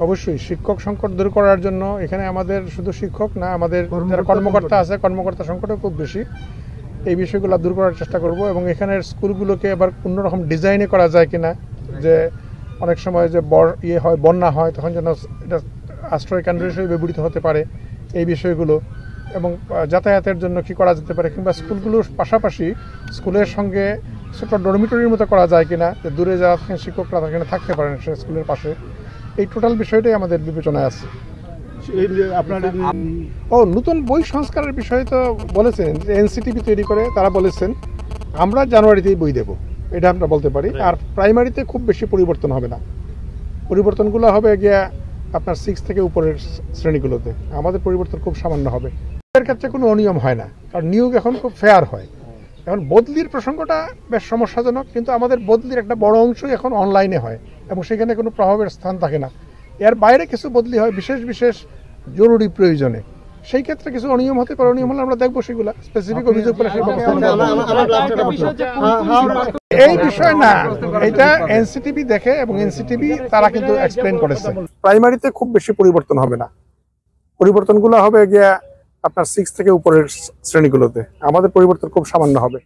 অবশ্যই শিক্ষক সংকট দূর করার জন্য এখানে আমাদের শুধু শিক্ষক না, আমাদের যারা কর্মকর্তা আছে কর্মকর্তা সংকটও খুব বেশি। এই বিষয়গুলো দূর করার চেষ্টা করব এবং এখানের স্কুলগুলোকে এবার অন্যরকম ডিজাইনে করা যায় কিনা, যে অনেক সময় যে বন্যা হয় তখন যেন এটা আশ্রয় কেন্দ্র হিসেবে ব্যবহৃত হতে পারে, এই বিষয়গুলো এবং যাতায়াতের জন্য কি করা যেতে পারে, কিংবা স্কুলগুলোর পাশাপাশি স্কুলের সঙ্গে ছোট ডরমিটরির মতো করা যায় কিনা, যে দূরে যারা থাকেন শিক্ষকরা সেখানে থাকতে পারেন সে স্কুলের পাশে। এই টোটাল বিষয়টাই আমাদের বিবেচনায় আছে। নতুন বই সংস্কারের বিষয়ে তো বলেছেন, এনসিটিভি তৈরি করে তারা বলেছেন আমরা জানুয়ারিতেই বই দেব, এটা আমরা বলতে পারি। আর প্রাইমারিতে খুব বেশি পরিবর্তন হবে না, পরিবর্তনগুলো হবে গিয়া আপনার 6 থেকে উপরের শ্রেণীগুলোতে আমাদের পরিবর্তন খুব সামান্য হবে। এর ক্ষেত্রে কোনো অনিয়ম হয় না, কারণ নিয়োগ এখন খুব ফেয়ার হয়। এখন বদলির প্রসঙ্গটা বেশ সমস্যাজনক, কিন্তু আমাদের বদলির একটা বড় অংশই এখন অনলাইনে হয় এবং সেখানে কোনো প্রভাবের স্থান থাকে না। এর বাইরে কিছু বদলি হয় বিশেষ বিশেষ জরুরি প্রয়োজনে, সেই ক্ষেত্রে কিছু অনিয়ম হতে পারে। অনিয়ম হলে আমরা দেখবো সেগুলো স্পেসিফিক অভিযোগ করে সেই এই বিষয় না, এটা এনসিটিভি দেখে এবং এনসিটিভি তারা কিন্তু এক্সপ্লেইন করেছে। প্রাইমারিতে খুব বেশি পরিবর্তন হবে না, পরিবর্তনগুলো হবে গিয়া আপনার 6 থেকে উপরের শ্রেণীগুলোতে আমাদের পরিবর্তন খুব সামান্য হবে।